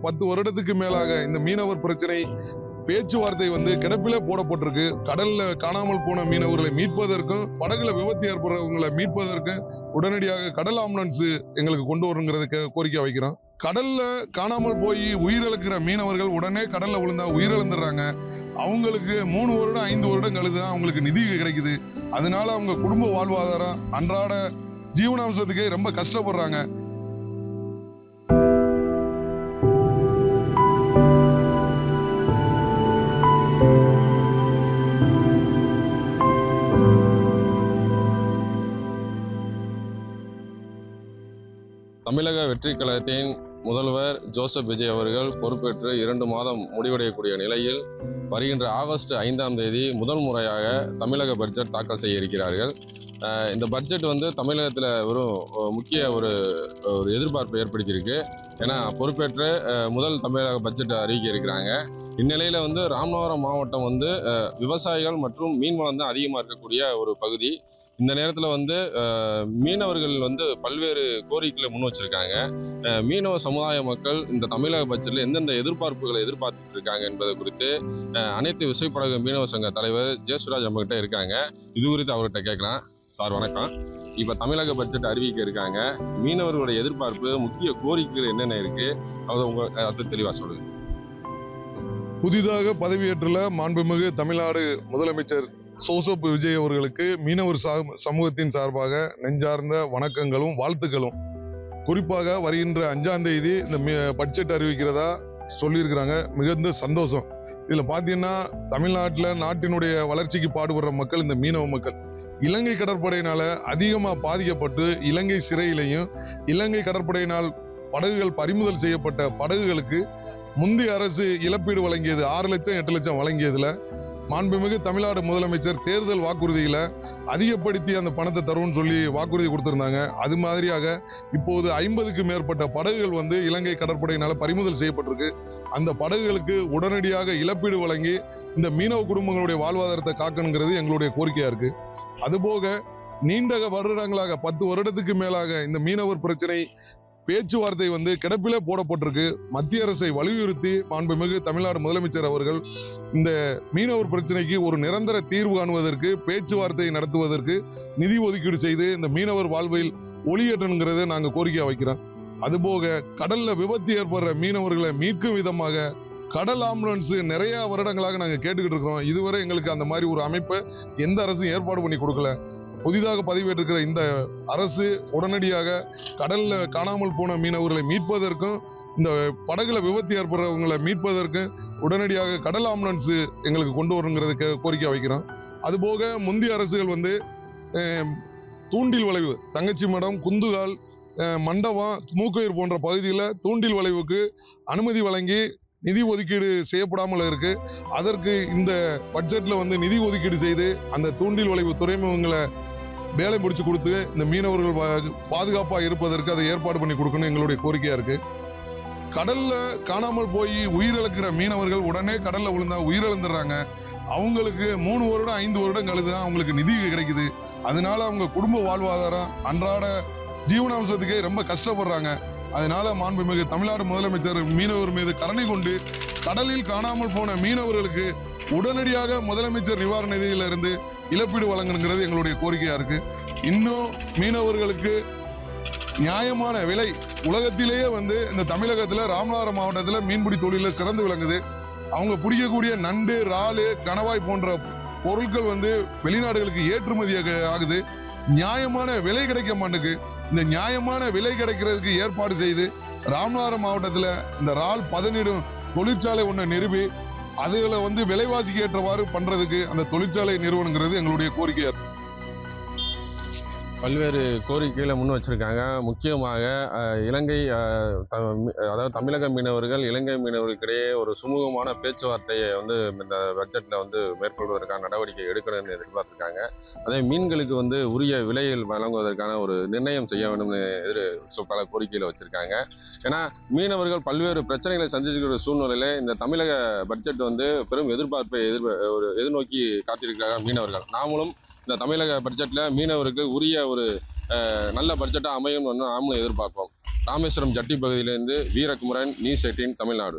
10 வருடத்துக்கு மேலாக இந்த மீனவர் பிரச்சனை பேச்சுவார்த்தை கிடப்பிலே போடப்பட்டிருக்கு. கடல்ல காணாமல் போன மீனவர்களை மீட்பதற்கும் படகுல விபத்து ஏற்படுறவங்களை மீட்பதற்கும் உடனடியாக கடல் ஆம்புலன்ஸ் எங்களுக்கு கொண்டு வருங்கிறது கோரிக்கை வைக்கிறோம். கடல்ல காணாமல் போய் உயிரிழக்கிற மீனவர்கள் உடனே கடல்ல விழுந்தா உயிரிழந்துடுறாங்க. அவங்களுக்கு 3 வருடம் 5 வருடம் கழிதுதான் அவங்களுக்கு நிதி கிடைக்குது. அதனால அவங்க குடும்ப வாழ்வாதாரம் அன்றாட ஜீவனாம்சத்துக்கே ரொம்ப கஷ்டப்படுறாங்க. தமிழக வெற்றி கழகத்தின் முதல்வர் ஜோசப் விஜய் அவர்கள் பொறுப்பேற்று 2 மாதம் முடிவடையக்கூடிய நிலையில் வருகின்ற ஆகஸ்ட் 5ஆம் தேதி முதல் முறையாக தமிழக பட்ஜெட் தாக்கல் செய்ய இருக்கிறார்கள். இந்த பட்ஜெட் தமிழகத்தில் ஒரு முக்கிய ஒரு எதிர்பார்ப்பை ஏற்படுத்தியிருக்கு. ஏன்னா பொறுப்பேற்று முதல் தமிழக பட்ஜெட் அறிவிக்க இருக்கிறாங்க. இந்நிலையில் ராமநாதபுரம் மாவட்டம் விவசாயிகள் மற்றும் மீன்வளம் தான் அதிகமாக இருக்கக்கூடிய ஒரு பகுதி. இந்த நேரத்தில் மீனவர்கள் பல்வேறு கோரிக்கைகளை முன் வச்சிருக்காங்க. மீனவ சமுதாய மக்கள் இந்த தமிழக பட்ஜெட்டில் எந்தெந்த எதிர்பார்ப்புகளை எதிர்பார்த்துட்டு இருக்காங்க என்பதை குறித்து அனைத்து விசைப்படகு மீனவ சங்க தலைவர் ஜெயசுராஜ் நம்மகிட்ட இருக்காங்க. இது குறித்து அவர்கிட்ட கேட்கலாம். சார் வணக்கம். இப்போ தமிழக பட்ஜெட் அறிவிக்க இருக்காங்க. மீனவர்களுடைய எதிர்பார்ப்பு முக்கிய கோரிக்கைகள் என்னென்ன இருக்கு அதை தெளிவாக சொல்லுங்க. புதிதாக பதவியேற்றுள்ள மாண்புமிகு தமிழ்நாடு முதலமைச்சர் ஜோசப் விஜய் அவர்களுக்கு மீனவர் சமூகத்தின் சார்பாக நெஞ்சார்ந்த வணக்கங்களும் வாழ்த்துக்களும். குறிப்பாக வருகின்ற 5ஆம் தேதி இந்த பட்ஜெட் அறிவிக்கிறதா சொல்லியிருக்கிறாங்க. மிகுந்த சந்தோஷம். இதுல பாத்தீங்கன்னா தமிழ்நாட்டுல நாட்டினுடைய வளர்ச்சிக்கு பாடுபடுற மக்கள் இந்த மீனவ மக்கள். இலங்கை கடற்படையினால அதிகமா பாதிக்கப்பட்டு இலங்கை சிறையிலையும் இலங்கை கடற்படையினால் படகுகள் பறிமுதல் செய்யப்பட்ட படகுகளுக்கு முந்தைய அரசு இழப்பீடு வழங்கியது 6 லட்சம் 8 லட்சம் வழங்கியதுல மாண்புமிகு தமிழ்நாடு முதலமைச்சர் தேர்தல் வாக்குறுதியில அதிகப்படுத்தி அந்த பணத்தை தரும்னு சொல்லி வாக்குறுதி கொடுத்திருந்தாங்க. அது மாதிரியாக இப்போது 50க்கு மேற்பட்ட படகுகள் இலங்கை கடற்படையினால பறிமுதல் செய்யப்பட்டிருக்கு. அந்த படகுகளுக்கு உடனடியாக இழப்பீடு வழங்கி இந்த மீனவ குடும்பங்களுடைய வாழ்வாதாரத்தை காக்கணுங்கிறது எங்களுடைய கோரிக்கையா இருக்கு. அதுபோக நீண்ட வருடங்களாக 10 வருடத்துக்கு மேலாக இந்த மீனவர் பிரச்சனை பேச்சுவார்த்தை கிடப்பிலே போடப்பட்டிருக்கு. மத்திய அரசை வலியுறுத்தி மாண்புமிகு தமிழ்நாடு முதலமைச்சர் அவர்கள் இந்த மீனவர் பிரச்சனைக்கு ஒரு நிரந்தர தீர்வு காணுவதற்கு பேச்சுவார்த்தை நடத்துவதற்கு நிதி ஒதுக்கீடு செய்து இந்த மீனவர் வாழ்வில் ஒளியேற்றணுங்கிறத நாங்க கோரிக்கை வைக்கிறோம். அதுபோக கடல்ல விபத்து ஏற்படுற மீனவர்களை மீட்கும் விதமாக கடல் ஆம்புலன்ஸ் நிறைய வருடங்களாக நாங்க கேட்டுக்கிட்டு இருக்கிறோம். இதுவரை எங்களுக்கு அந்த மாதிரி ஒரு அமைப்பை எந்த அரசும் ஏற்பாடு பண்ணி கொடுக்கல. புதிதாக பதவியேற்றிருக்கிற இந்த அரசு உடனடியாக கடல்ல காணாமல் போன மீனவர்களை மீட்பதற்கும் இந்த படகுல விபத்து ஏற்படுறவங்களை மீட்பதற்கும் உடனடியாக கடல் ஆம்புலன்ஸ் எங்களுக்கு கொண்டு வரணுங்கிறது கோரிக்கை வைக்கிறோம். அதுபோக முந்தைய அரசுகள் தூண்டில் வளைவு தங்கச்சி மடம், குந்துகால், மண்டபம், மூக்கையூர் போன்ற பகுதியில் தூண்டில் வளைவுக்கு அனுமதி வழங்கி நிதி ஒதுக்கீடு செய்யப்படாமல் இருக்கு. அதற்கு இந்த பட்ஜெட்ல நிதி ஒதுக்கீடு செய்து அந்த தூண்டில் வளைவு துறைமுகங்களை வேலை முடிச்சு கொடுத்து இந்த மீனவர்கள் பாதுகாப்பா இருப்பதற்கு அதை ஏற்பாடு பண்ணி கொடுக்கணும் எங்களுடைய கோரிக்கையா இருக்கு. கடல்ல காணாமல் போய் உயிரிழக்கிற மீனவர்கள் உடனே கடல்ல விழுந்தா உயிரிழந்துடுறாங்க. அவங்களுக்கு 3 வருடம் 5 வருடம் கழிதுதான் அவங்களுக்கு நிதி கிடைக்குது. அதனால அவங்க குடும்ப வாழ்வாதாரம் அன்றாட ஜீவனாம்சத்துக்கே ரொம்ப கஷ்டப்படுறாங்க. அதனால மாண்புமிகு தமிழ்நாடு முதலமைச்சர் மீனவர் மீது கருணை கொண்டு கடலில் காணாமல் போன மீனவர்களுக்கு உடனடியாக முதலமைச்சர் நிவாரண நிதியிலிருந்து இழப்பீடு வழங்கணுங்கிறது எங்களுடைய கோரிக்கையா இருக்கு. இன்னும் மீனவர்களுக்கு நியாயமான விலை உலகத்திலேயே இந்த தமிழகத்துல ராமநாதபுரம் மாவட்டத்துல மீன்பிடி தொழில சிறந்து விளங்குது. அவங்க பிடிக்கக்கூடிய நண்டு, இறாலு, கணவாய் போன்ற பொருட்கள் வெளிநாடுகளுக்கு ஏற்றுமதி ஆகுது. நியாயமான விலை கிடைக்க மாட்டேங்குது. இந்த நியாயமான விலை கிடைக்கிறதுக்கு ஏற்பாடு செய்து ராமநாதபுரம் மாவட்டத்துல இந்த இறால் பதனிடும் தொழிற்சாலை ஒண்ணு நிறுவி அதுல விலைவாசிக்கு ஏற்றவாறு பண்றதுக்கு அந்த தொழிற்சாலை நிறுவனங்கிறது எங்களுடைய கோரிக்கையா இருக்கு. பல்வேறு கோரிக்கைகளை முன் வச்சிருக்காங்க. முக்கியமாக இலங்கை அதாவது தமிழக மீனவர்கள் இலங்கை மீனவர்களுக்கிடையே ஒரு சுமூகமான பேச்சுவார்த்தையை இந்த பட்ஜெட்ல மேற்கொள்வதற்கான நடவடிக்கை எடுக்கணும்னு எதிர்பார்த்திருக்காங்க. அதே மீன்களுக்கு உரிய விலையில் வழங்குவதற்கான ஒரு நிர்ணயம் செய்ய வேண்டும்னு பல கோரிக்கைகளை வச்சிருக்காங்க. ஏன்னா மீனவர்கள் பல்வேறு பிரச்சனைகளை சந்திச்சிருக்கிற சூழ்நிலையில இந்த தமிழக பட்ஜெட் பெரும் எதிர்பார்ப்பை எதிர்நோக்கி காத்திருக்கிறார்கள் மீனவர்கள். நாமளும் இந்த தமிழக பட்ஜெட்ல மீனவருக்கு உரிய ஒரு நல்ல பட்ஜெட்டா அமையும் நாமளும் எதிர்பார்ப்போம். ராமேஸ்வரம் ஜட்டி பகுதியிலிருந்து வீரகுமரன், நியூஸ் 18 தமிழ்நாடு.